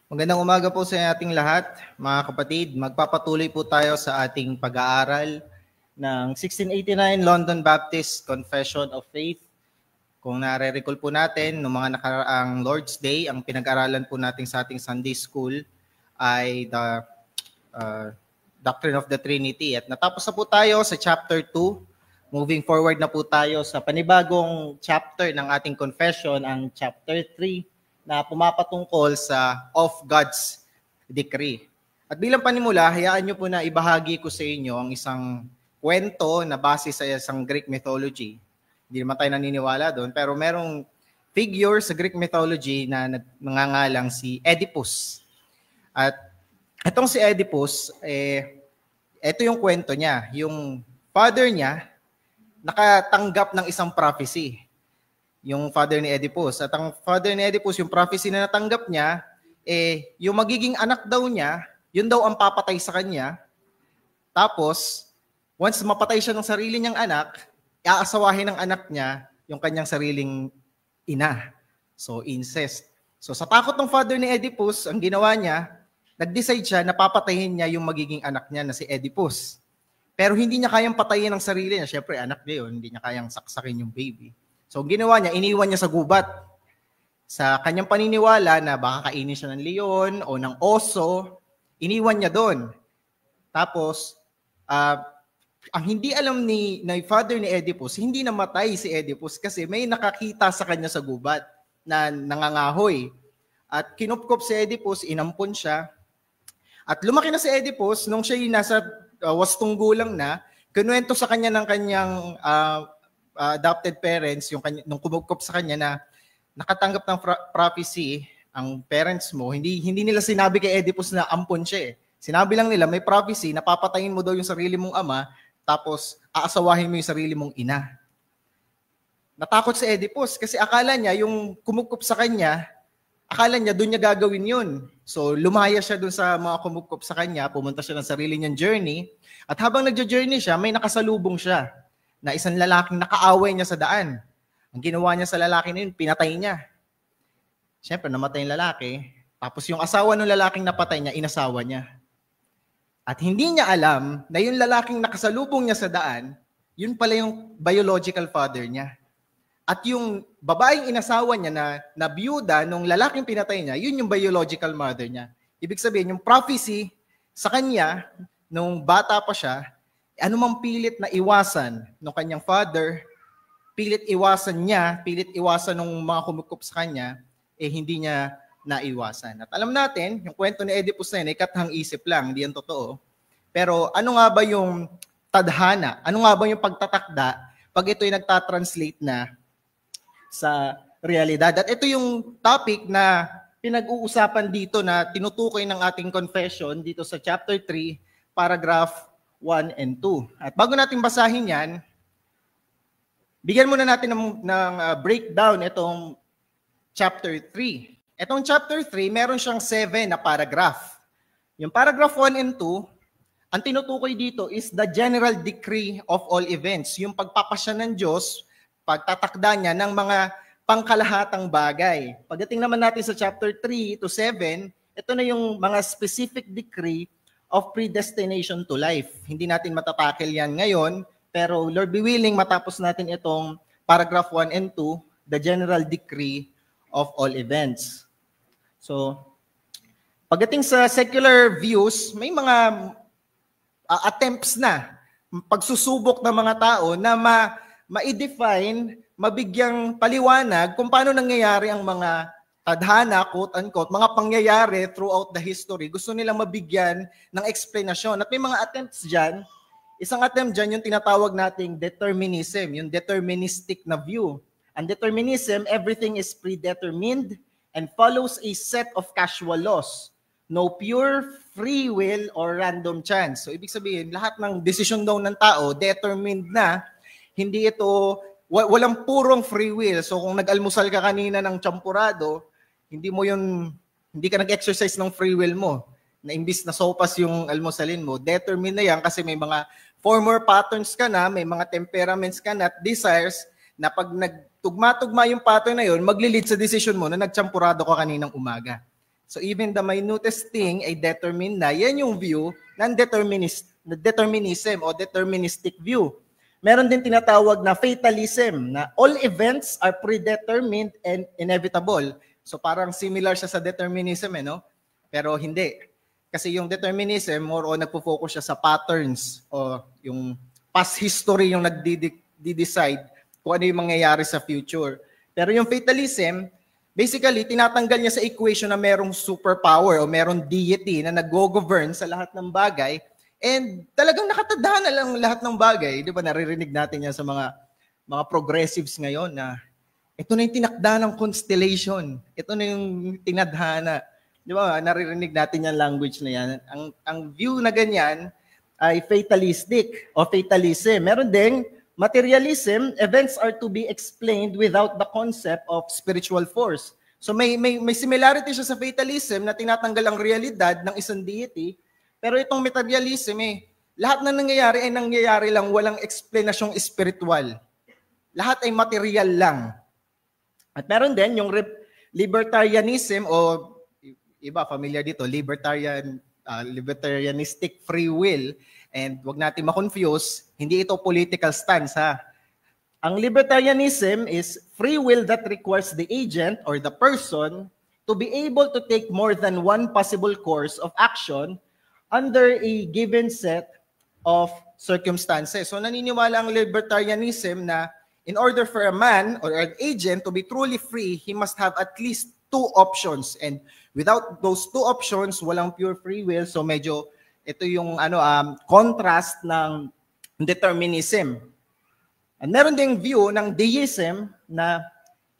Magandang umaga po sa ating lahat, mga kapatid. Magpapatuloy po tayo sa ating pag-aaral ng 1689 London Baptist Confession of Faith. Kung nare-recall po natin, noong mga nakaraang Lord's Day, ang pinag-aralan po natin sa ating Sunday School ay the Doctrine of the Trinity. At natapos na po tayo sa chapter 2. Moving forward na po tayo sa panibagong chapter ng ating confession, ang chapter 3, na pumapatungkol sa of God's decree. At bilang panimula, hayaan nyo po na ibahagi ko sa inyo ang isang kwento na base sa isang Greek mythology. Hindi naman tayo naniniwala doon, pero merong figure sa Greek mythology na nangangalang si Oedipus. At itong si Oedipus, ito yung kwento niya. Yung father niya, nakatanggap ng isang prophecy. Yung father ni Oedipus. At ang father ni Oedipus, yung prophecy na natanggap niya, yung magiging anak daw niya, yun daw ang papatay sa kanya. Tapos, once mapatay siya ng sarili niyang anak, aasawahin ng anak niya yung kanyang sariling ina. So, incest. So, sa takot ng father ni Oedipus, ang ginawa niya, nag-decide siya na papatayin niya yung magiging anak niya na si Oedipus. Pero hindi niya kayang patayin ng sarili niya. Siyempre, anak niya yun, hindi niya kayang saksakin yung baby. So, ginawa niya, iniwan niya sa gubat. Sa kanyang paniniwala na baka kainin siya ng leon o ng oso, iniwan niya doon. Tapos, ang hindi alam ni father ni Oedipus, hindi namatay si Oedipus kasi may nakakita sa kanya sa gubat na nangangahoy. At kinupkop si Oedipus, inampon siya. At lumaki na si Oedipus, nung siya nasa wastong gulang na, kinuwento sa kanya ng kanyang adopted parents, nung kumugkop sa kanya na nakatanggap ng prophecy, ang parents mo, hindi nila sinabi kay Oedipus na ampon siya. Sinabi lang nila, may prophecy na papatayin mo daw yung sarili mong ama, tapos aasawahin mo yung sarili mong ina. Natakot si Oedipus kasi akala niya, yung kumugkop sa kanya, akala niya doon niya gagawin yun. So lumaya siya doon sa mga kumugkop sa kanya, pumunta siya ng sarili niyang journey, at habang nagjo-journey siya, may nakasalubong siya na isang lalaking nakaaway niya sa daan. Ang ginawa niya sa lalaki na yun, pinatay niya. Siyempre, namatay yung lalaki. Tapos yung asawa ng lalaking napatay niya, inasawa niya. At hindi niya alam na yung lalaking nakasalubong niya sa daan, yun pala yung biological father niya. At yung babaeng inasawa niya na byuda nung lalaking pinatay niya, yun yung biological mother niya. Ibig sabihin, yung prophecy sa kanya, nung bata pa siya, anumang pilit na iwasan ng kanyang father, pilit iwasan ng mga kumukop sa kanya, hindi niya naiwasan. At alam natin, yung kwento ni Oedipus na yun, ay kathang isip lang, hindi yan totoo. Pero ano nga ba yung tadhana? Ano nga ba yung pagtatakda pag ito'y nagtatranslate na sa realidad? At ito yung topic na pinag-uusapan dito na tinutukoy ng ating confession dito sa chapter 3, paragraph 1 and 2. At bago natin basahin yan, bigyan muna natin ng breakdown itong chapter 3. Itong chapter 3, meron siyang 7 na paragraph. Yung paragraph 1 and 2, ang tinutukoy dito is the general decree of all events. Yung pagpapasya ng Diyos, pagtatakda niya ng mga pangkalahatang bagay. Pagdating naman natin sa chapter 3 to 7, ito na yung mga specific decree of predestination to life. Hindi natin matatakil yan ngayon, pero Lord be willing, matapos natin itong paragraph 1 and 2, the general decree of all events. So, pagdating sa secular views, may mga attempts na, pagsusubok ng mga tao na ma-define, mabigyang paliwanag kung paano nangyayari ang mga tadhana, quote-unquote, mga pangyayari throughout the history. Gusto nilang mabigyan ng explanation. At may mga attempts dyan. Isang attempt dyan yung tinatawag nating determinism, yung deterministic na view. And determinism, everything is predetermined and follows a set of casual laws. No pure free will or random chance. So ibig sabihin, lahat ng desisyon daw ng tao, determined na, hindi ito, walang purong free will. So kung nag-almusal ka kanina ng champurado, hindi ka nag-exercise ng free will mo. Na imbis na sopas yung almusalin mo, determined na yan kasi may mga former patterns ka na, may mga temperaments ka na at desires na pag nagtugma-tugma yung pattern na yun, maglilid sa decision mo na nagchampurado ka kaninang umaga. So even the minutest thing ay determined na. Yan yung view ng determinism o deterministic view. Meron din tinatawag na fatalism, na all events are predetermined and inevitable. So parang similar siya sa determinism, no? Pero hindi. Kasi yung determinism, more on nagpo-focus siya sa patterns o yung past history yung nagdi-decide kung ano yung mangyayari sa future. Pero yung fatalism, basically, tinatanggal niya sa equation na merong superpower o merong deity na nag-govern sa lahat ng bagay and talagang nakatadhana lang lahat ng bagay. Di ba, naririnig natin yan sa mga progressives ngayon na ito na yung tinakda ng constellation. Ito na yung tinadhana. Di ba, naririnig natin yung language na yan. Ang view na ganyan ay fatalistic o fatalism. Meron ding materialism, events are to be explained without the concept of spiritual force. So may similarity siya sa fatalism na tinatanggal ang realidad ng isang deity, pero itong materialism lahat na nangyayari ay nangyayari lang, walang explanasyong spiritual. Lahat ay material lang. At meron din yung libertarianism o iba familiar dito, libertarianistic free will. And wag natin ma-confuse, hindi ito political stance ha. Ang libertarianism is free will that requires the agent or the person to be able to take more than one possible course of action under a given set of circumstances. So naniniwala ang libertarianism na in order for a man or an agent to be truly free, he must have at least two options. And without those two options, walang pure free will. So medyo ito yung contrast ng determinism. At meron ding view ng deism na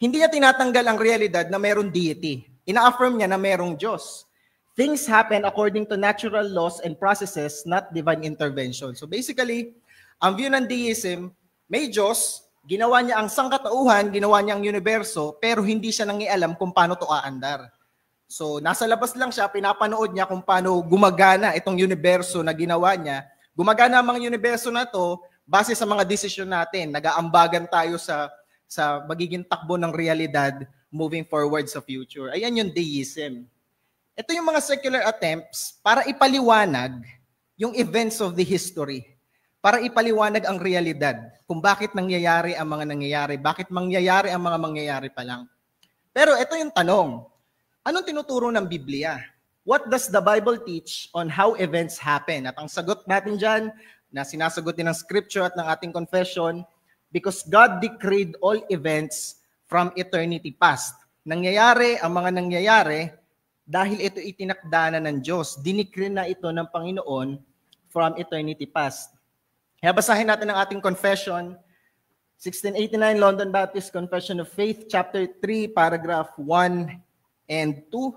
hindi niya tinatanggal ang realidad na merong deity. Ina-affirm niya na merong Diyos. Things happen according to natural laws and processes, not divine intervention. So basically, ang view ng deism, may Diyos, ginawa niya ang sangkatauhan, ginawa niya ang universo, pero hindi siya nangialam kung paano ito aandar. So, nasa labas lang siya, pinapanood niya kung paano gumagana itong universo na ginawa niya. Gumagana ang mga universo na to base sa mga desisyon natin. Nag-aambagan tayo sa magiging takbo ng realidad moving forward sa future. Ayan yung deism. Ito yung mga secular attempts para ipaliwanag yung events of the history. Para ipaliwanag ang realidad kung bakit nangyayari ang mga nangyayari, bakit mangyayari ang mga mangyayari pa lang. Pero ito yung tanong. Anong tinuturo ng Biblia? What does the Bible teach on how events happen? At ang sagot natin dyan, na sinasagot din ng scripture at ng ating confession, because God decreed all events from eternity past. Nangyayari ang mga nangyayari dahil ito itinakda na ng Diyos. Dinikri na ito ng Panginoon from eternity past. Kaya basahin natin ang ating confession, 1689 London Baptist Confession of Faith, chapter 3, paragraph 1 and 2,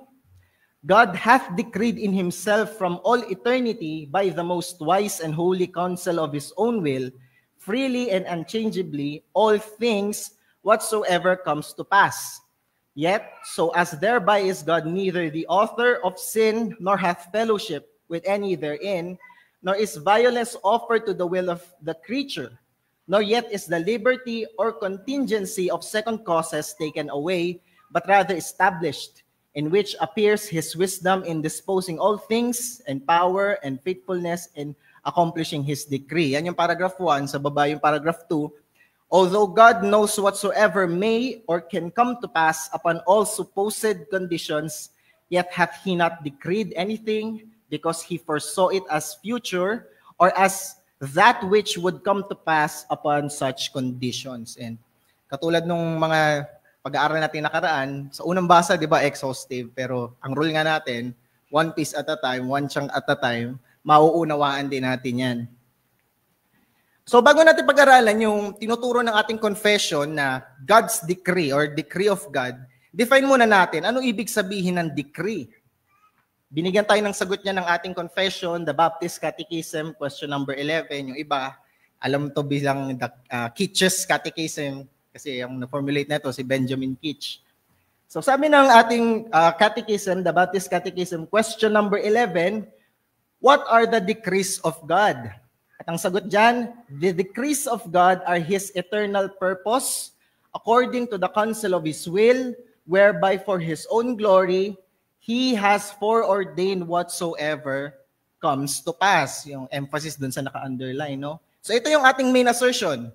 God hath decreed in himself from all eternity by the most wise and holy counsel of his own will, freely and unchangeably, all things whatsoever comes to pass. Yet, so as thereby is God neither the author of sin, nor hath fellowship with any therein, nor is violence offered to the will of the creature, nor yet is the liberty or contingency of second causes taken away, but rather established, in which appears his wisdom in disposing all things, and power and faithfulness in accomplishing his decree. Yan yung paragraph 1, sa baba yung paragraph 2. Although God knows whatsoever may or can come to pass upon all supposed conditions, yet hath he not decreed anything, because he foresaw it as future, or as that which would come to pass upon such conditions. And katulad nung mga pag-aaral natin nakaraan, sa unang basa, di ba, exhaustive, pero ang rule nga natin, one piece at a time, one chunk at a time, mauunawaan din natin yan. So bago natin pag-aralan yung tinuturo ng ating confession na God's decree or decree of God, define muna natin, ano ibig sabihin ng decree? Binigyan tayo ng sagot niya ng ating confession, the Baptist Catechism, question number 11. Yung iba, alam to bilang the Kitch's Catechism, kasi yung na-formulate na ito si Benjamin Kitch. So sabi ng ating catechism, the Baptist Catechism, question number 11, what are the decrees of God? At ang sagot dyan, the decrees of God are His eternal purpose, according to the counsel of His will, whereby for His own glory, He has foreordained whatsoever comes to pass. Yung emphasis dun sa naka-underline, no? So ito yung ating main assertion.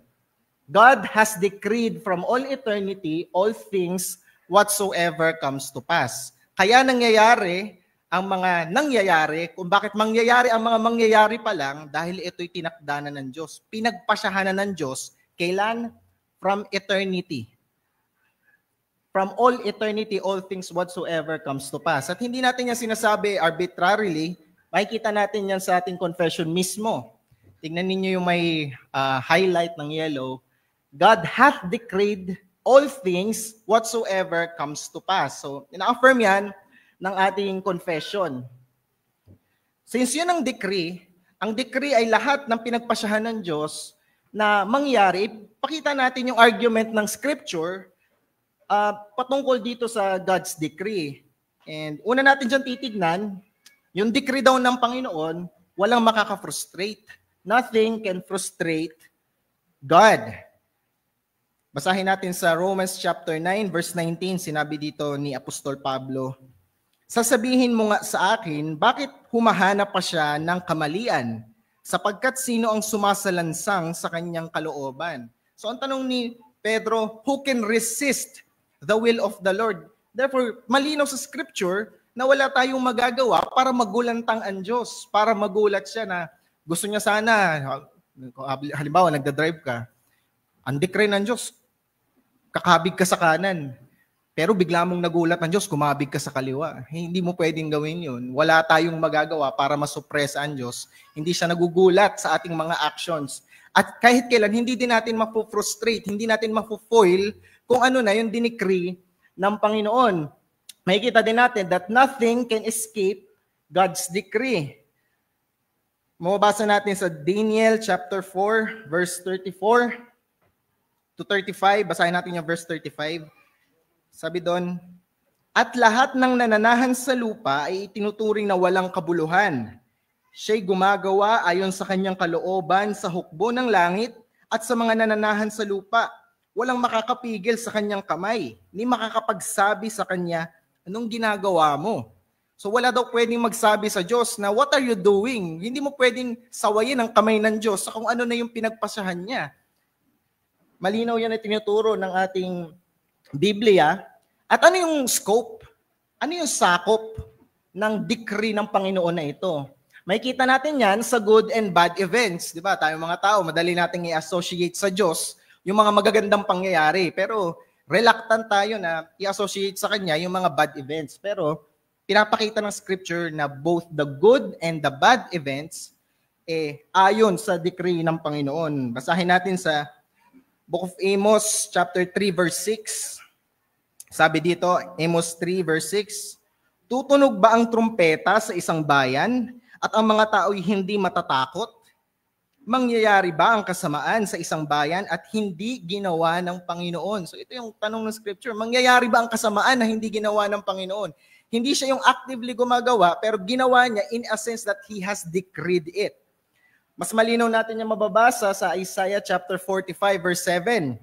God has decreed from all eternity all things whatsoever comes to pass. Kaya nangyayari ang mga nangyayari, kung bakit mangyayari ang mga mangyayari pa lang, dahil ito'y tinakdanan ng Diyos. Pinagpasyahanan ng Diyos, kailan? From eternity. From all eternity, all things whatsoever comes to pass. At hindi natin yan sinasabi arbitrarily, makikita natin yan sa ating confession mismo. Tingnan ninyo yung may highlight ng yellow. God hath decreed all things whatsoever comes to pass. So, ina-affirm yan ng ating confession. Since yun ang decree ay lahat ng pinagpasyahan ng Diyos na mangyari. Pakita natin yung argument ng Scripture patungkol dito sa God's decree. And una natin dyan titignan, yung decree daw ng Panginoon, walang makaka-frustrate. Nothing can frustrate God. Basahin natin sa Romans chapter 9, verse 19, sinabi dito ni Apostol Pablo, sasabihin mo nga sa akin, bakit humahanap pa siya ng kamalian? Sapagkat sino ang sumasalansang sa kanyang kalooban? So ang tanong ni Pedro, who can resist the will of the Lord? Therefore, malinaw sa Scripture na wala tayong magagawa para magulantang ang Diyos, para magulat siya na gusto niya sana, halimbawa nagdadrive ka, ang decree ng Diyos, kakabig ka sa kanan. Pero bigla mong nagulat ng Diyos, kumabig ka sa kaliwa. Hindi mo pwedeng gawin yun. Wala tayong magagawa para masuppress ang Diyos. Hindi siya nagugulat sa ating mga actions. At kahit kailan, hindi din natin mapu-frustrate, hindi natin mapu-foil kung ano na yung dinikri ng Panginoon. Makikita din natin that nothing can escape God's decree. Mababasa natin sa Daniel chapter 4, verse 34 to 35. Basahin natin yung verse 35. Sabi doon, at lahat ng nananahan sa lupa ay itinuturing na walang kabuluhan. Siya'y gumagawa ayon sa kanyang kalooban sa hukbo ng langit at sa mga nananahan sa lupa. Walang makakapigil sa kanyang kamay, ni makakapagsabi sa kanya, anong ginagawa mo? So wala daw pwedeng magsabi sa Diyos na, what are you doing? Hindi mo pwedeng sawayin ang kamay ng Diyos sa kung ano na yung pinagpasahan niya. Malinaw yan na tinuturo ng ating Biblia. At ano yung scope? Ano yung sakop ng decree ng Panginoon na ito? Makikita natin yan sa good and bad events. Di ba? Tayong mga tao, madali nating i-associate sa Diyos yung mga magagandang pangyayari. Pero reluctant tayo na i-associate sa Kanya yung mga bad events. Pero pinapakita ng Scripture na both the good and the bad events ayon sa decree ng Panginoon. Basahin natin sa Book of Amos, chapter 3, verse 6. Sabi dito, Amos 3, verse 6, tutunog ba ang trumpeta sa isang bayan at ang mga tao'y hindi matatakot? Mangyayari ba ang kasamaan sa isang bayan at hindi ginawa ng Panginoon? So ito yung tanong ng Scripture, mangyayari ba ang kasamaan na hindi ginawa ng Panginoon? Hindi siya yung actively gumagawa, pero ginawa niya in a sense that He has decreed it. Mas malinaw natin yung mababasa sa Isaiah chapter 45 verse 7.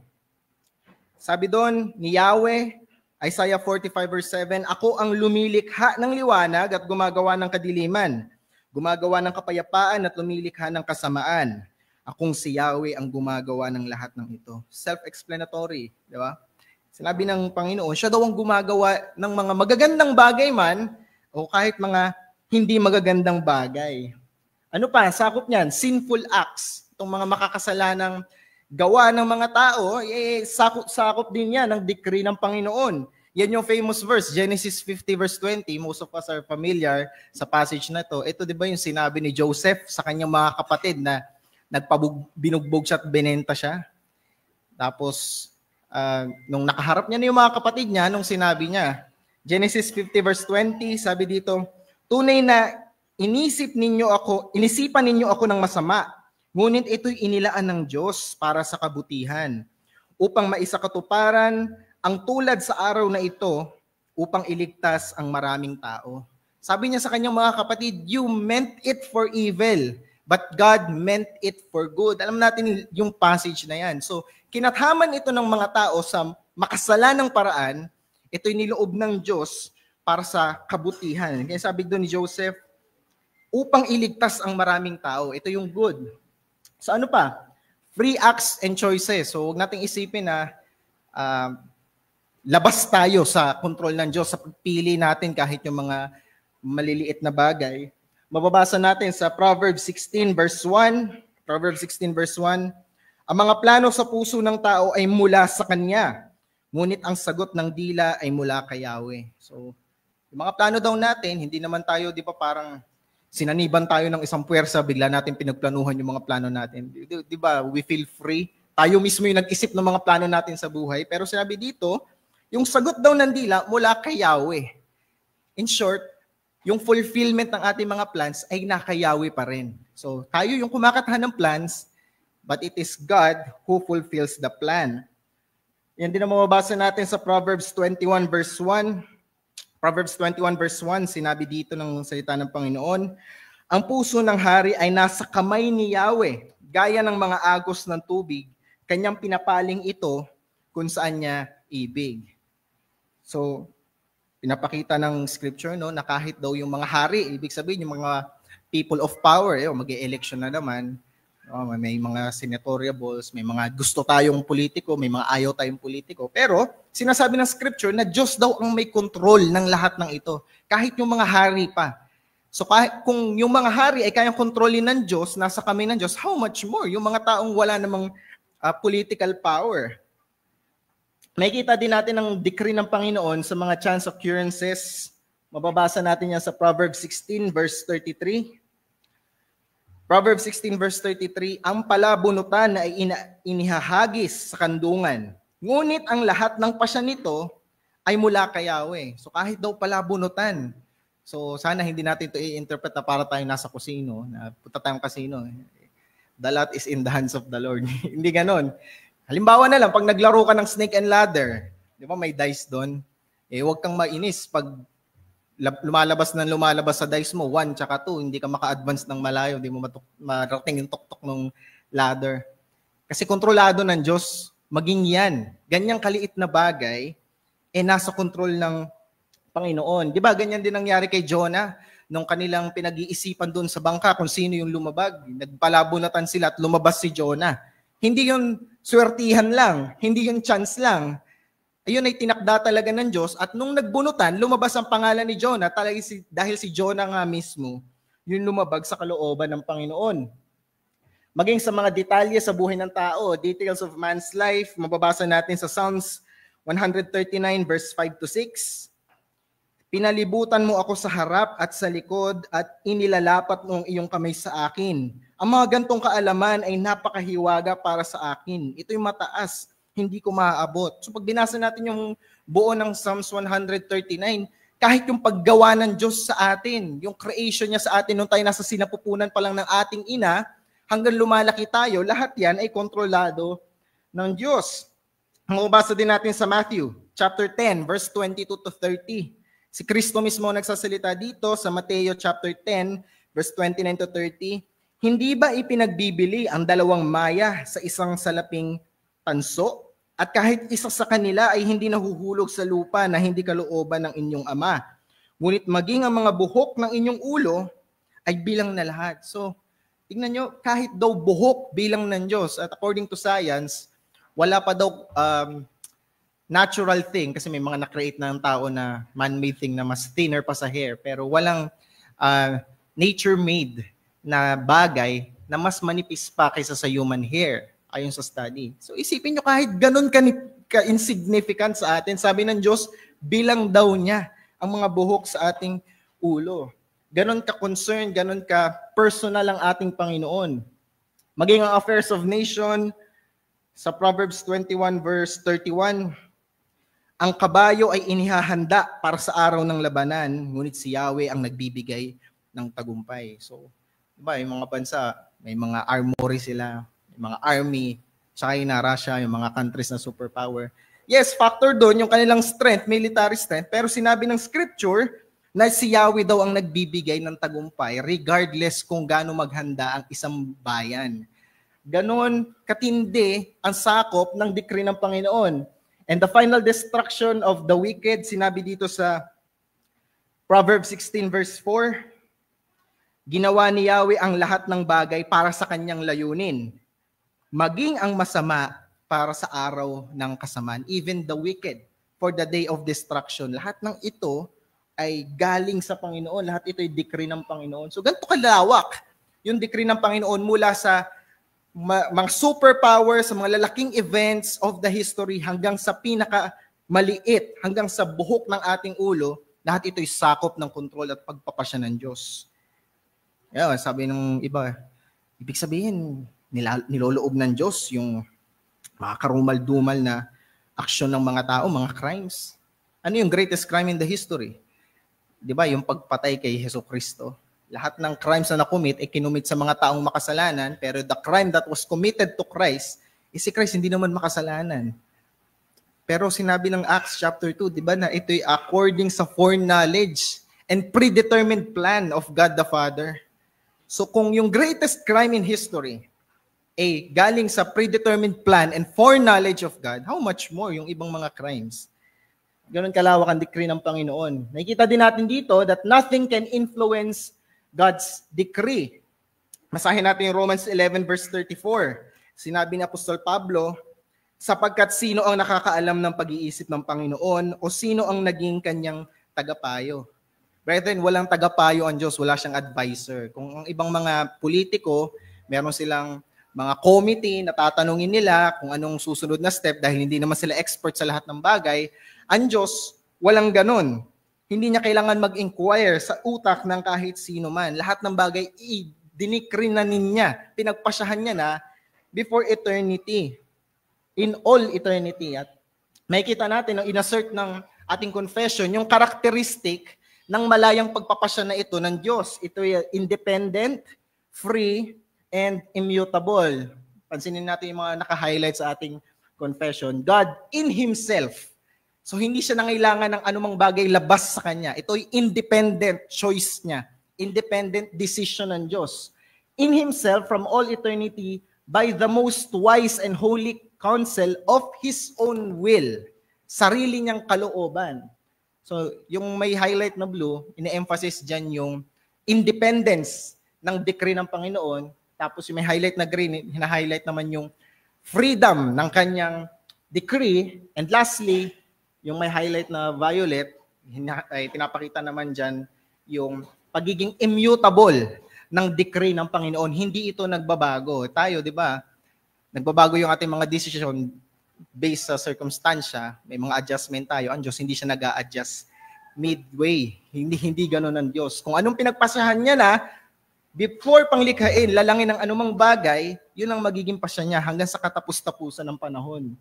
Sabi doon ni Yahweh, Isaiah 45 verse 7, ako ang lumilikha ng liwanag at gumagawa ng kadiliman, gumagawa ng kapayapaan at lumilikha ng kasamaan. Akong si Yahweh ang gumagawa ng lahat ng ito. Self-explanatory, di ba? Sinabi ng Panginoon, siya daw ang gumagawa ng mga magagandang bagay man o kahit mga hindi magagandang bagay. Ano pa, sakop niyan? Sinful acts. Itong mga makakasalanang gawa ng mga tao, sakop din yan ng decree ng Panginoon. Yan yung famous verse, Genesis 50 verse 20. Most of us are familiar sa passage na to. Ito di ba yung sinabi ni Joseph sa kanyang mga kapatid na binugbog siya at binenta siya? Tapos, nung nakaharap niya na yung mga kapatid niya, nung sinabi niya, Genesis 50 verse 20, sabi dito, tunay na inisipan ninyo ako ng masama, ngunit ito'y inilaan ng Diyos para sa kabutihan, upang maisakatuparan ang tulad sa araw na ito, upang iligtas ang maraming tao. Sabi niya sa kanyang mga kapatid, you meant it for evil, but God meant it for good. Alam natin yung passage na yan. So, kinathaman ito ng mga tao sa makasalanang paraan, ito'y niloob ng Diyos para sa kabutihan. Kaya sabi doon ni Joseph, upang iligtas ang maraming tao. Ito yung good. So ano pa? Free acts and choices. So huwag nating isipin na labas tayo sa kontrol ng Diyos sa pagpili natin kahit yung mga maliliit na bagay. Mababasa natin sa Proverbs 16 verse 1. Proverbs 16 verse 1. Ang mga plano sa puso ng tao ay mula sa Kanya, ngunit ang sagot ng dila ay mula kay Yahweh. So, yung mga plano daw natin, hindi naman tayo, di ba parang sinaniban tayo ng isang puwersa, bigla natin pinagplanuhan yung mga plano natin. Di ba, we feel free. Tayo mismo yung nag-isip ng mga plano natin sa buhay. Pero sinabi dito, yung sagot daw ng dila mula kay Yahweh. In short, yung fulfillment ng ating mga plans ay naka Yahweh pa rin. So, tayo yung kumakathan ng plans, but it is God who fulfills the plan. Yan din ang mababasa natin sa Proverbs 21 verse 1. Proverbs 21 verse 1, sinabi dito ng salita ng Panginoon, ang puso ng hari ay nasa kamay ni Yahweh, gaya ng mga agos ng tubig, kanyang pinapaling ito kung saan niya ibig. So, pinapakita ng scripture na kahit daw yung mga hari, ibig sabihin yung mga people of power, mag-e-election na naman, may mga senatoriables, may mga gusto tayong politiko, may mga ayaw tayong politiko. Pero sinasabi ng scripture na Diyos daw ang may control ng lahat ng ito, kahit yung mga hari pa. So kahit kung yung mga hari ay kayang kontrolin ng Diyos, nasa kamay ng Diyos, how much more yung mga taong wala namang political power. Nakikita din natin ang decree ng Panginoon sa mga chance occurrences. Mababasa natin yan sa Proverbs 16 verse 33. Proverbs 16 verse 33, ang palabunutan ay inihahagis sa kandungan. Ngunit ang lahat ng pasya nito ay mula kay Yahweh. So kahit daw palabunutan. So sana hindi natin ito i-interpret na para tayong nasa kusino, na punta tayong kasino. The lot is in the hands of the Lord. Hindi ganon. Halimbawa na lang, pag naglaro ka ng snake and ladder, di ba may dice doon? Huwag kang mainis pag lumalabas sa dice mo, 1 tsaka 2, hindi ka maka-advance ng malayo, hindi mo marating yung tuktok ng ladder. Kasi kontrolado ng Diyos, maging yan. Ganyang kaliit na bagay, nasa kontrol ng Panginoon. Di ba, ganyan din nangyari kay Jonah, nung kanilang pinag-iisipan doon sa bangka kung sino yung lumabag. Nagpalabunatan sila at lumabas si Jonah. Hindi yun swertihan lang, hindi yun chance lang. Ayun ay tinakda talaga ng Diyos at nung nagbunutan, lumabas ang pangalan ni Jonah dahil si Jonah nga mismo yung lumabag sa kalooban ng Panginoon. Maging sa mga detalye sa buhay ng tao, details of man's life, mababasa natin sa Psalms 139 verse 5 to 6. Pinalibutan mo ako sa harap at sa likod at inilalapat mo ang iyong kamay sa akin. Ang mga gantong kaalaman ay napakahiwaga para sa akin. Ito'y mataas, hindi ko maaabot. So pag binasa natin yung buo ng Psalms 139, kahit yung paggawa ng Diyos sa atin, yung creation niya sa atin nung tayo nasa sinapupunan pa lang ng ating ina, hanggang lumalaki tayo, lahat yan ay kontrolado ng Diyos. Mababasa din natin sa Matthew chapter 10, verse 22 to 30. Si Kristo mismo nagsasalita dito sa Mateo chapter 10, verse 29 to 30. Hindi ba ipinagbibili ang 2 maya sa isang salaping tanso? At kahit isa sa kanila ay hindi nahuhulog sa lupa na hindi kalooban ng inyong ama. Ngunit maging ang mga buhok ng inyong ulo ay bilang na lahat. So, tingnan nyo, kahit daw buhok bilang ng Diyos, at according to science, wala pa daw natural thing, kasi may mga na-create na ng tao na man-made thing na mas thinner pa sa hair, pero walang nature-made na bagay na mas manipis pa kaysa sa human hair, ayon sa study. So isipin nyo, kahit ganun ka-insignificant sa atin, sabi ng Diyos, bilang daw niya ang mga buhok sa ating ulo. Ganun ka-concern, ganun ka-personal ang ating Panginoon. Maging ang affairs of nation, sa Proverbs 21 verse 31, ang kabayo ay inihahanda para sa araw ng labanan, ngunit si Yahweh ang nagbibigay ng tagumpay. So, diba, yung mga bansa, may mga armory sila, may mga army, China, Russia, yung mga countries na superpower. Yes, factor doon yung kanilang strength, military strength, pero sinabi ng scripture na si Yahweh daw ang nagbibigay ng tagumpay regardless kung gaano maghanda ang isang bayan. Ganon katindi ang sakop ng decree ng Panginoon. And the final destruction of the wicked, sinabi dito sa Proverbs 16 verse 4, ginawa ni Yahweh ang lahat ng bagay para sa kanyang layunin, maging ang masama para sa araw ng kasamaan, even the wicked for the day of destruction. Lahat ng ito ay galing sa Panginoon. Lahat ito ay decree ng Panginoon. So ganito kalawak yung decree ng Panginoon mula sa mga superpower, sa mga lalaking events of the history hanggang sa pinaka maliit, hanggang sa buhok ng ating ulo, lahat ito ay sakop ng kontrol at pagpapasya ng Diyos. Yeah, sabi ng iba, ibig sabihin, niloloob ng Diyos yung mga karumal-dumal na aksyon ng mga tao, mga crimes. Ano yung greatest crime in the history? Di ba, yung pagpatay kay Jesucristo. Lahat ng crimes na nakumit ay kinumit sa mga taong makasalanan, pero the crime that was committed to Christ, si Christ hindi naman makasalanan. Pero sinabi ng Acts chapter 2, di ba, na ito'y according sa foreknowledge and predetermined plan of God the Father. So kung yung greatest crime in history ay galing sa predetermined plan and foreknowledge of God, how much more yung ibang mga crimes? Ganun kalawak ang decree ng Panginoon. Nakikita din natin dito that nothing can influence God's decree. Masahin natin yung Romans 11 verse 34. Sinabi ni Apostol Pablo, sapagkat sino ang nakakaalam ng pag-iisip ng Panginoon o sino ang naging kanyang tagapayo? Brethren, walang tagapayo ang Diyos, wala siyang advisor. Kung ang ibang mga politiko, meron silang mga committee na tatanungin nila kung anong susunod na step dahil hindi naman sila expert sa lahat ng bagay, ang Diyos, walang ganun. Hindi niya kailangan mag-inquire sa utak ng kahit sino man. Lahat ng bagay, dinikri na niya, pinagpasyahan niya na before eternity. In all eternity. At makikita natin, ang inassert ng ating confession, yung characteristic ng malayang pagpapasya na ito ng Diyos. Ito ay independent, free, and immutable. Pansinin natin yung mga naka-highlight sa ating confession. God in Himself. So hindi siya nangailangan ng anumang bagay labas sa Kanya. Ito ay independent choice niya. Independent decision ng Diyos. In Himself, from all eternity, by the most wise and holy counsel of His own will. Sarili niyang kalooban. So, yung may highlight na blue, ine-emphasize dyan yung independence ng decree ng Panginoon. Tapos yung may highlight na green, hina-highlight naman yung freedom ng kanyang decree. And lastly, yung may highlight na violet, ay pinapakita naman dyan yung pagiging immutable ng decree ng Panginoon. Hindi ito nagbabago. Tayo, di ba, nagbabago yung ating mga decision based sa circumstansya, may mga adjustment tayo. Ang Diyos, hindi siya nag-a-adjust midway. Hindi ganun ang Diyos. Kung anong pinagpasahan niya na, before panglikhain, lalangin ng anumang bagay, yun ang magiging pasya niya hanggang sa katapus-tapusan ng panahon.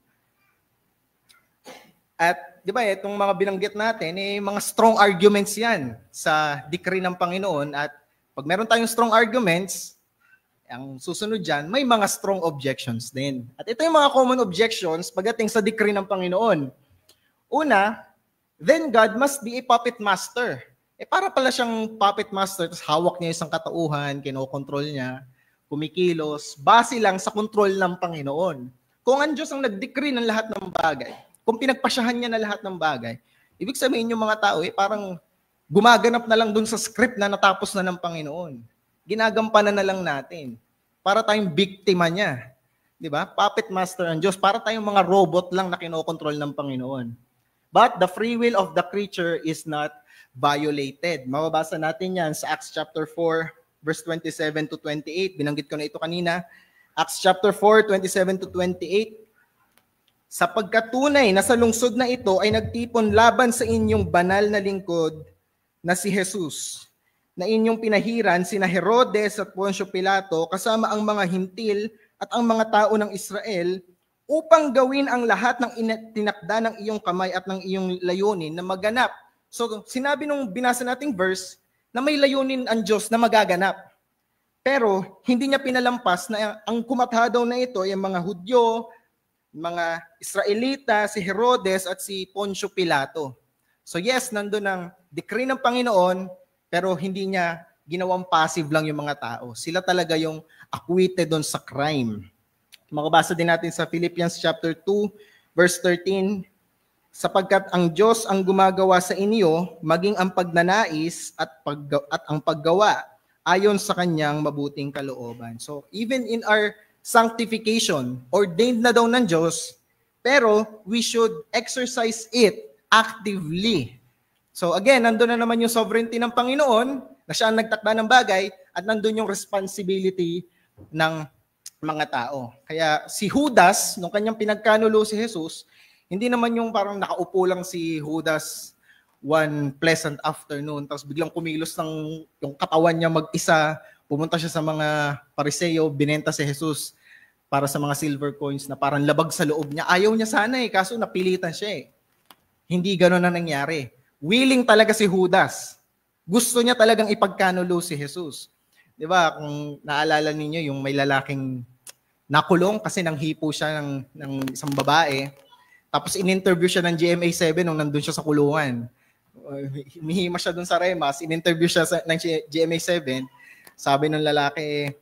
At, di ba, itong mga binanggit natin, mga strong arguments yan sa decree ng Panginoon. At pag meron tayong strong arguments, ang susunod dyan, may mga strong objections din. At ito yung mga common objections pagdating sa decree ng Panginoon. Una, then God must be a puppet master. Para pala siyang puppet master, tapos hawak niya isang katauhan, kinokontrol niya, kumikilos, base lang sa kontrol ng Panginoon. Kung ang Diyos ang nag-decree ng lahat ng bagay, kung pinagpasyahan niya na lahat ng bagay, ibig sabihin yung mga tao, parang gumaganap na lang dun sa script na natapos na ng Panginoon. Ginagampanan na lang natin. Para tayong biktima niya. Di ba? Puppet master ang Diyos. Para tayong mga robot lang na kinokontrol ng Panginoon. But the free will of the creature is not violated. Mababasa natin yan sa Acts chapter 4, verse 27 to 28. Binanggit ko na ito kanina. Acts chapter 4, 27 to 28. Sapagkat tunay na sa lungsod na ito ay nagtipon laban sa inyong banal na lingkod na si Jesus, na inyong pinahiran sina Herodes at Poncio Pilato kasama ang mga hintil at ang mga tao ng Israel upang gawin ang lahat ng tinakda ng iyong kamay at ng iyong layunin na maganap. So sinabi nung binasa nating verse na may layunin ang Diyos na magaganap. Pero hindi niya pinalampas na ang kumatha daw na ito ay mga Hudyo, mga Israelita, si Herodes at si Poncio Pilato. So yes, nandun ang decree ng Panginoon, pero hindi niya ginawang passive lang yung mga tao. Sila talaga yung acquitted doon sa crime. Makabasa din natin sa Philippians chapter 2, verse 13. sapagkat ang Diyos ang gumagawa sa inyo, maging ang pagnanais at ang paggawa ayon sa kanyang mabuting kalooban. So even in our sanctification, ordained na daw ng Diyos, pero we should exercise it actively. So again, nandun na naman yung sovereignty ng Panginoon, na siya ang nagtakda ng bagay, at nandun yung responsibility ng mga tao. Kaya si Judas, nung kanyang pinagkanulo si Jesus, hindi naman yung parang nakaupo lang si Judas one pleasant afternoon, tapos biglang kumilos ng yung katawan niya mag-isa, pumunta siya sa mga Pariseo, binenta si Jesus para sa mga silver coins na parang labag sa loob niya. Ayaw niya sana kaso napilitan siya Hindi gano'n na nangyari. Willing talaga si Judas. Gusto niya talagang ipagkanulo si Jesus. Di ba, kung naalala ninyo, yung may lalaking nakulong kasi nanghipo siya ng isang babae, tapos in-interview siya ng GMA7 nung nandun siya sa kulungan. Humihima siya dun sa Remas, in-interview siya ng GMA7, sabi ng lalaki,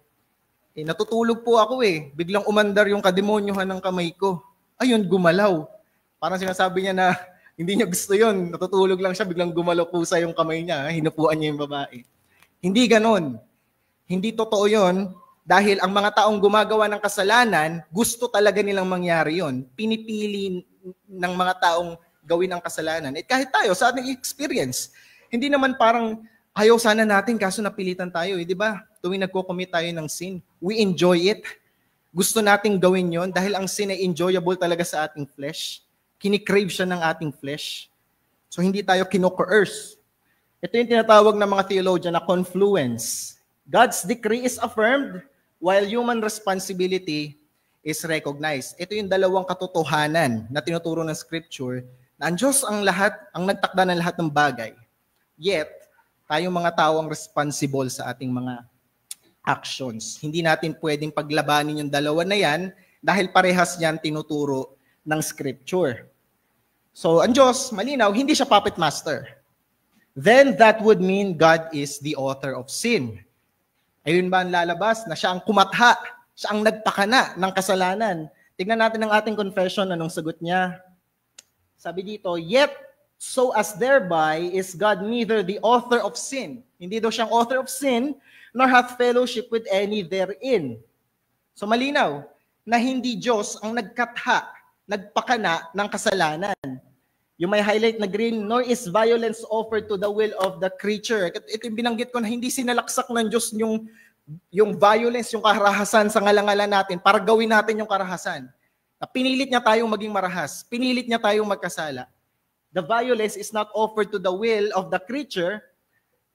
natutulog po ako biglang umandar yung kademonyohan ng kamay ko. Ayun, gumalaw. Parang sinasabi niya na hindi niya gusto yun, natutulog lang siya, biglang gumalaw pusa yung kamay niya, hinupuan niya yung babae. Hindi ganon. Hindi totoo yun, dahil ang mga taong gumagawa ng kasalanan, gusto talaga nilang mangyari yun. Pinipili ng mga taong gawin ang kasalanan. At kahit tayo, sa ating experience, hindi naman parang ayaw sana natin kaso napilitan tayo. Di ba? Tuwing nagko-commit tayo ng sin, we enjoy it. Gusto nating gawin yon dahil ang sin ay enjoyable talaga sa ating flesh. Kinikrave siya ng ating flesh. So hindi tayo kino-coerce. Ito yung tinatawag ng mga theologian na confluence. God's decree is affirmed while human responsibility is recognized. Ito yung dalawang katotohanan na tinuturo ng Scripture na ang Diyos ang nagtakda ng lahat ng bagay. Yet, tayong mga tao ang responsible sa ating mga actions. Hindi natin pwedeng paglabanin yung dalawa na yan dahil parehas yan tinuturo ng Scripture. So, ang Diyos, malinaw, hindi siya puppet master. Then that would mean God is the author of sin. Ayun ba ang lalabas na siya ang kumatha, siya ang nagpakana ng kasalanan. Tignan natin ang ating confession, anong sagot niya. Sabi dito, yet so as thereby is God neither the author of sin. Hindi daw siyang author of sin, nor hath fellowship with any therein. So malinaw, na hindi Diyos ang nagkatha, nagpakana ng kasalanan. Yung may highlight na green, nor is violence offered to the will of the creature. Ito yung binanggit ko na hindi sinalaksak ng Diyos yung violence, yung karahasan sa ngalangalan natin para gawin natin yung karahasan. Pinilit niya tayong maging marahas. Pinilit niya tayong magkasala. The violence is not offered to the will of the creature.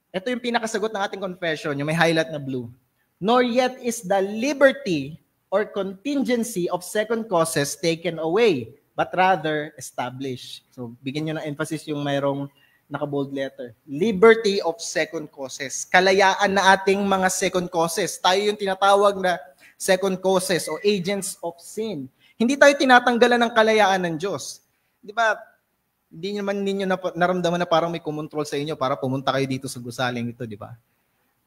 Ito yung pinakasagot ng ating confession, yung may highlight na blue. Nor yet is the liberty or contingency of second causes taken away, but rather established. So, bigyan nyo ng emphasis yung mayroong naka-bold letter. Liberty of second causes. Kalayaan na ating mga second causes. Tayo yung tinatawag na second causes o agents of sin. Hindi tayo tinatanggalan ng kalayaan ng Diyos. Di ba, hindi naman ninyo naramdaman na parang may kumontrol sa inyo para pumunta kayo dito sa gusaling ito, di ba?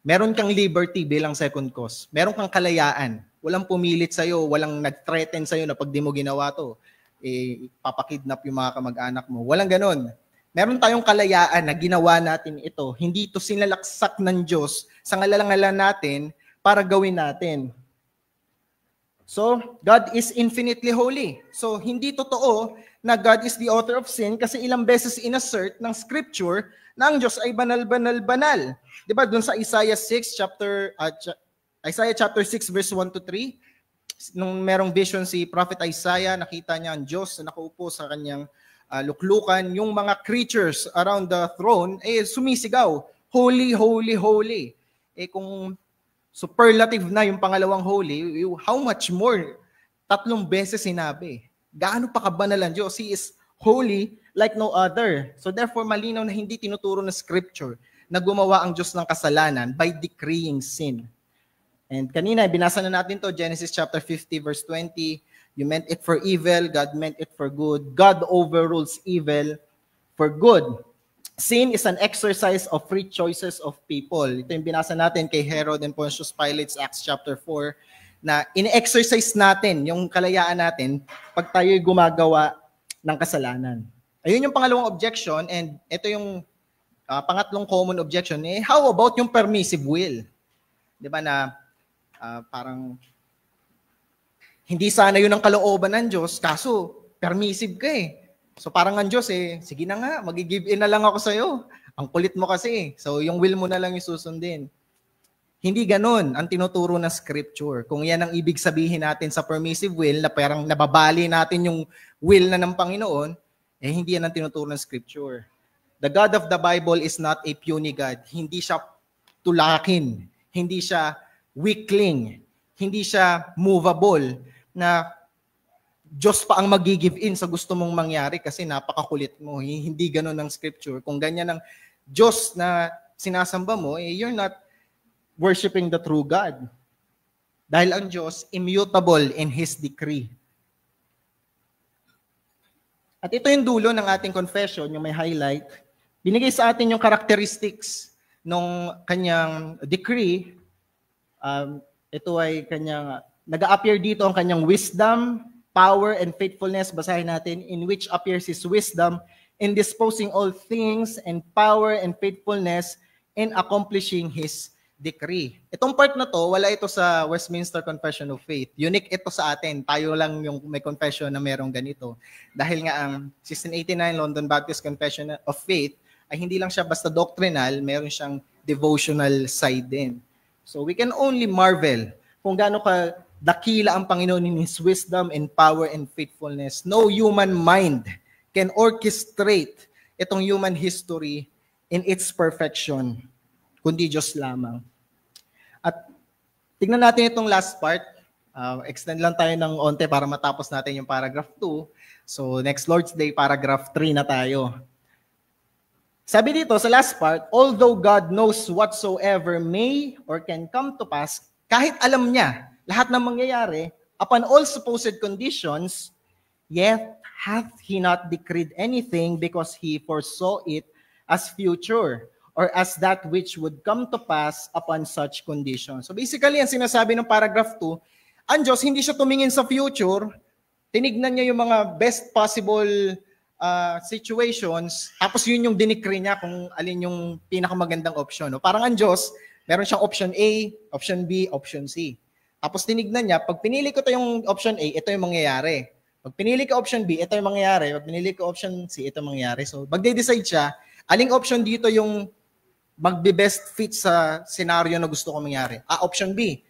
Meron kang liberty bilang second cause. Meron kang kalayaan. Walang pumilit sa'yo, walang nag-threaten sa'yo na pag di mo ginawa to, papakidnap yung mga kamag-anak mo. Walang ganon. Meron tayong kalayaan na ginawa natin ito. Hindi ito sinalaksak ng Diyos sa ngalangalan natin para gawin natin. So, God is infinitely holy. So, hindi totoo na God is the author of sin kasi ilang beses inassert ng Scripture na ang Diyos ay banal-banal-banal. Diba doon sa Isaiah chapter 6 verse 1 to 3, nung merong vision si Prophet Isaiah, nakita niya ang Diyos na nakaupo sa kanyang luklukan, yung mga creatures around the throne, sumisigaw, holy, holy, holy. Kung superlative na yung pangalawang holy, how much more? 3 beses sinabi. Gaano pa kabanal ang Diyos? He is holy like no other. So therefore, malinaw na hindi tinuturo ng Scripture na gumawa ang Diyos ng kasalanan by decreeing sin. And kanina, binasa na natin to, Genesis chapter 50 verse 20, you meant it for evil, God meant it for good. God overrules evil for good. Sin is an exercise of free choices of people. Ito yung binasa natin kay Herod and Pontius Pilate, Acts chapter 4, na in-exercise natin yung kalayaan natin pag tayo'y gumagawa ng kasalanan. Ayun yung pangalawang objection, and ito yung pangatlong common objection. How about yung permissive will? Di ba na parang hindi sana yun ang kalooban ng Diyos, kaso permissive ka eh. So parang ang Diyos sige na nga, mag-give in na lang ako sa'yo. Ang kulit mo kasi. So yung will mo na lang yung susundin. Hindi ganun ang tinuturo ng scripture. Kung yan ang ibig sabihin natin sa permissive will, na parang nababali natin yung will na ng Panginoon, hindi yan ang tinuturo ng scripture. The God of the Bible is not a puny God. Hindi siya tulakin. Hindi siya weakling. Hindi siya movable na Diyos pa ang mag-give in sa gusto mong mangyari kasi napakakulit mo. Hindi ganun ang scripture. Kung ganyan ang Diyos na sinasamba mo, you're not worshiping the true God. Dahil ang Diyos, immutable in His decree. At ito yung dulo ng ating confession, yung may highlight. Binigay sa atin yung characteristics ng kanyang decree. Ito ay kanyang, nag-appear dito ang kanyang wisdom, power, and faithfulness. Basahin natin, in which appears His wisdom in disposing all things, and power and faithfulness in accomplishing His decree. Itong part na to, wala ito sa Westminster Confession of Faith. Unique ito sa atin. Tayo lang yung may confession na merong ganito. Dahil nga ang 1689 London Baptist Confession of Faith ay hindi lang siya basta doctrinal, meron siyang devotional side din. So we can only marvel kung gaano ka dakila ang Panginoon in His wisdom and power and faithfulness. No human mind can orchestrate itong human history in its perfection, kundi Diyos lamang. At tignan natin itong last part. Extend lang tayo ng onte para matapos natin yung paragraph 2. So next Lord's Day, paragraph 3 na tayo. Sabi dito sa last part, although God knows whatsoever may or can come to pass, kahit alam niya lahat ng mangyayari, upon all supposed conditions, yet hath He not decreed anything because He foresaw it as future, or as that which would come to pass upon such conditions. So basically, ang sinasabi ng paragraph 2, ang Diyos hindi siya tumingin sa future, tinignan niya yung mga best possible situations, tapos yun yung dinikri niya kung alin yung pinakamagandang option. No? Parang ang Diyos, meron siyang option A, option B, option C. Tapos tinignan niya, pag pinili ko ito yung option A, ito yung mangyayari. Pag pinili ko option B, ito yung mangyayari. Pag pinili ko option C, ito yung mangyayari. So magde-decide siya, aling option dito yung magbe-best fit sa scenario na gusto ko mangyari. Option B.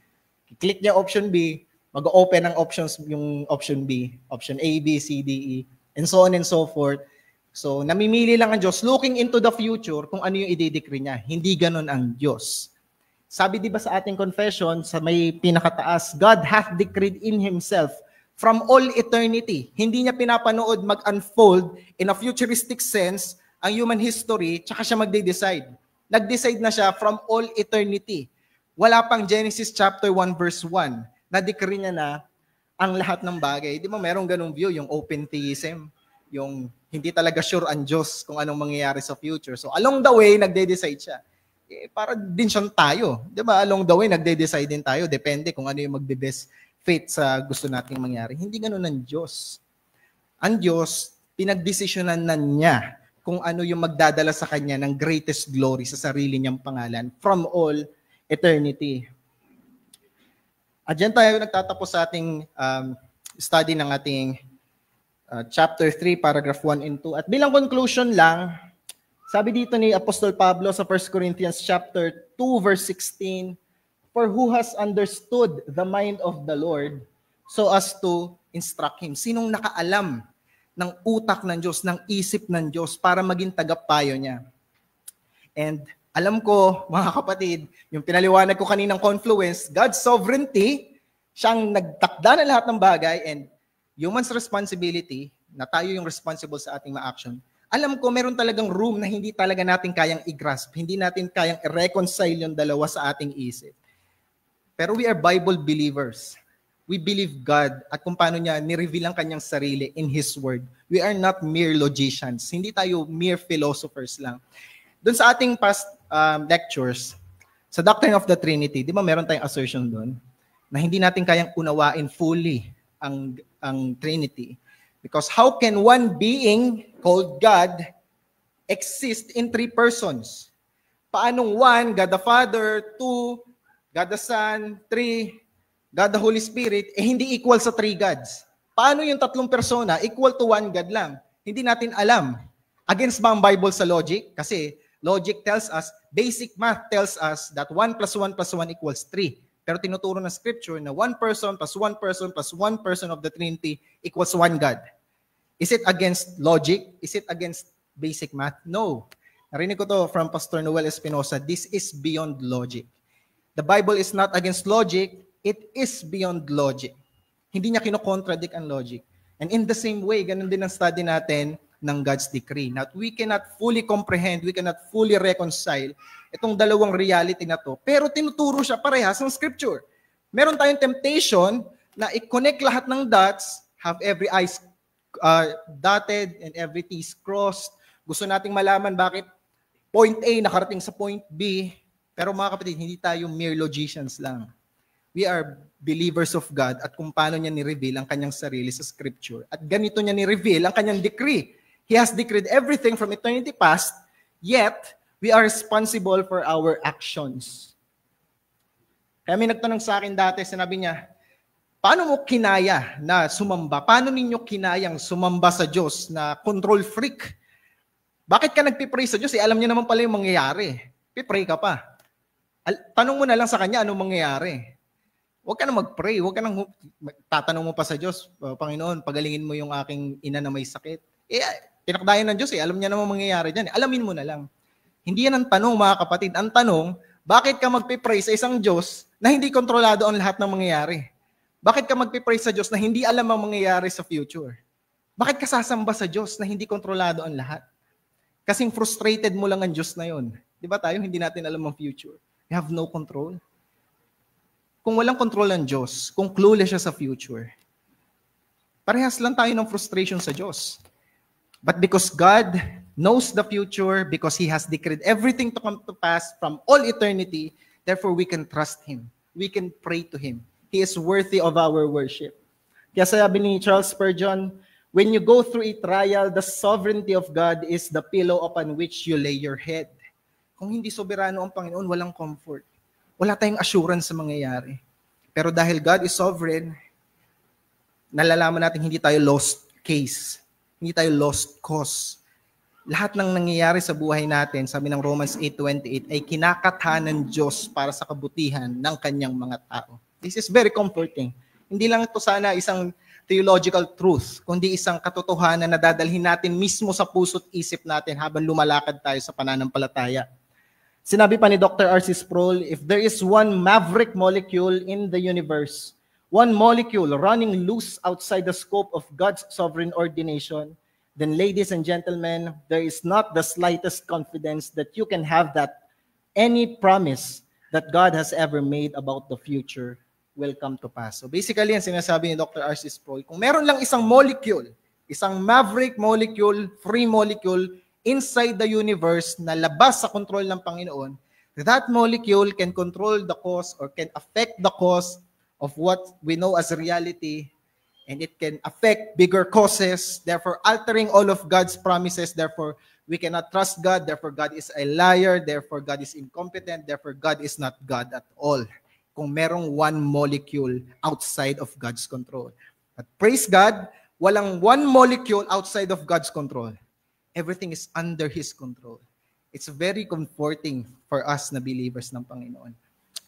Click niya option B, mag-open ang options yung option B, option A, B, C, D, E, and so on and so forth. So, namimili lang ang Diyos looking into the future kung ano yung i-decree niya. Hindi ganun ang Diyos. Sabi di ba sa ating confession, sa may pinakataas, God hath decreed in Himself from all eternity. Hindi niya pinapanood mag-unfold in a futuristic sense ang human history, tsaka siya magde-decide. Nag-decide na siya from all eternity. Wala pang Genesis chapter 1 verse 1. Na-decree niya na ang lahat ng bagay. Di ba merong ganung view, yung open theism, yung hindi talaga sure ang Diyos kung anong mangyayari sa future. So along the way, nagde-decide siya. Para din siyang tayo. Di ba? Along the way, nagde-decide din tayo. Depende kung ano yung magbe-best fit sa gusto nating mangyari. Hindi ganun ang Diyos. Ang Diyos, pinagdesisyonan na niya kung ano yung magdadala sa kanya ng greatest glory sa sarili niyang pangalan from all eternity. At dyan tayo nagtatapos sa ating study ng ating chapter 3, paragraph 1 and 2. At bilang conclusion lang, sabi dito ni Apostol Pablo sa 1 Corinthians chapter 2, verse 16, for who has understood the mind of the Lord so as to instruct Him? Sinong nakaalam ng utak ng Diyos, ng isip ng Diyos para maging tagapayo niya? And alam ko, mga kapatid, yung pinaliwanag ko kaninang confluence, God's sovereignty, siyang nagtakda ng lahat ng bagay, and human's responsibility, na tayo yung responsible sa ating mga action. Alam ko, meron talagang room na hindi talaga natin kayang i-grasp, hindi natin kayang i-reconcile yung dalawa sa ating isip. Pero we are Bible believers. We believe God at kung paano niya nireveal ang kanyang sarili in His Word. We are not mere logicians. Hindi tayo mere philosophers lang. Doon sa ating past lectures, sa Doctrine of the Trinity, di ba meron tayong assertion doon na hindi natin kayang unawain fully ang Trinity. Because how can one being called God exist in three persons? Paanong one, God the Father, two, God the Son, three, God the Holy Spirit, hindi equal sa three gods? Paano yung tatlong persona equal to one God lang? Hindi natin alam. Against ba ang Bible sa logic? Kasi logic tells us, basic math tells us that 1 plus 1 plus 1 equals 3. Pero tinuturo ng scripture na 1 person plus 1 person plus 1 person of the Trinity equals 1 God. Is it against logic? Is it against basic math? No. Narinig ko to from Pastor Noel Espinosa. This is beyond logic. The Bible is not against logic. It is beyond logic. Hindi niya kino-contradict ang logic. And in the same way, ganun din ang study natin ng God's decree. Now, we cannot fully comprehend, we cannot fully reconcile itong dalawang reality na to. Pero tinuturo siya parehas ng scripture. Meron tayong temptation na i-connect lahat ng dots, have every I dotted and every T crossed. Gusto nating malaman bakit point A nakarating sa point B. Pero mga kapatid, hindi tayo mere logicians lang. We are believers of God at kung paano niya ni-reveal ang kanyang sarili sa scripture. At ganito niya ni-reveal ang kanyang decree. He has decreed everything from eternity past, yet we are responsible for our actions. Kaya may nagtanong sa akin dati, sinabi niya, paano mo kinaya na sumamba? Paano ninyo kinayang sumamba sa Diyos na control freak? Bakit ka nagpipray sa Diyos? Alam niya naman pala yung mangyayari. Pipray ka pa. Tanong mo na lang sa Kanya anong mangyayari. Huwag ka na mag-pray. Huwag ka nang tatanong mo pa sa Diyos, Panginoon, pagalingin mo yung aking ina na may sakit. Pinakdayan ng Diyos Alam niya naman mangyayari dyan. Alamin mo na lang. Hindi yan ang tanong, mga kapatid. Ang tanong, bakit ka magpipray sa isang Diyos na hindi kontrolado ang lahat ng mangyayari? Bakit ka magpipray sa Diyos na hindi alam ang mangyayari sa future? Bakit ka sasamba sa Diyos na hindi kontrolado ang lahat? Kasing frustrated mo lang ang Diyos na yon. Di ba tayo, hindi natin alam ang future? We have no control. Kung walang control ang Diyos, kung clueless siya sa future, parehas lang tayo ng frustration sa Diyos. But because God knows the future, because He has decreed everything to come to pass from all eternity, therefore we can trust Him. We can pray to Him. He is worthy of our worship. Kaya sabi ni Charles Spurgeon, when you go through a trial, the sovereignty of God is the pillow upon which you lay your head. Kung hindi soberano ang Panginoon, walang comfort. Wala tayong assurance sa mangyayari. Pero dahil God is sovereign, nalalaman natin hindi tayo lost case. Hindi tayo lost cause. Lahat ng nangyayari sa buhay natin, sabi ng Romans 8:28, ay kinakathan ng Diyos para sa kabutihan ng kanyang mga tao. This is very comforting. Hindi lang ito sana isang theological truth, kundi isang katotohanan na dadalhin natin mismo sa puso't isip natin habang lumalakad tayo sa pananampalataya. Sinabi pa ni Dr. R.C. Sproul, if there is one maverick molecule in the universe, one molecule running loose outside the scope of God's sovereign ordination, then ladies and gentlemen, there is not the slightest confidence that you can have that any promise that God has ever made about the future will come to pass. So basically, ang sinasabi ni Dr. R.C. Sproul, kung meron lang isang molecule, isang maverick molecule, free molecule, inside the universe na labas sa control ng Panginoon, that molecule can control the cause or can affect the cause of what we know as reality, and it can affect bigger causes, therefore altering all of God's promises. Therefore, we cannot trust God. Therefore, God is a liar. Therefore, God is incompetent. Therefore, God is not God at all. Kung merong one molecule outside of God's control. But praise God, walang one molecule outside of God's control. Everything is under His control. It's very comforting for us na believers ng Panginoon.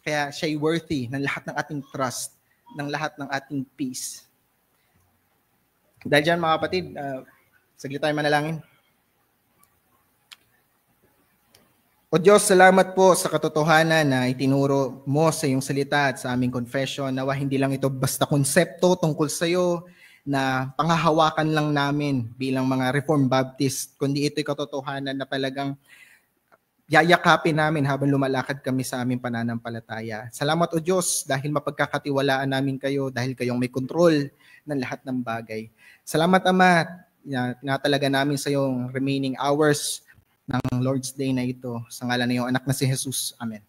Kaya siya'y worthy ng lahat ng ating trust, ng lahat ng ating peace. Dahil dyan mga kapatid, saglit tayo manalangin. O Diyos, salamat po sa katotohanan na itinuro mo sa iyong salita at sa aming confession. Nawa hindi lang ito basta konsepto tungkol sa iyo na panghahawakan lang namin bilang mga Reformed Baptist, kundi ito'y katotohanan na talagang yayakapin namin habang lumalakad kami sa aming pananampalataya. Salamat o Diyos dahil mapagkakatiwalaan namin kayo, dahil kayong may kontrol ng lahat ng bagay. Salamat Ama, na talaga namin sa iyong remaining hours ng Lord's Day na ito. Sa ngalan ng iyong anak na si Jesus. Amen.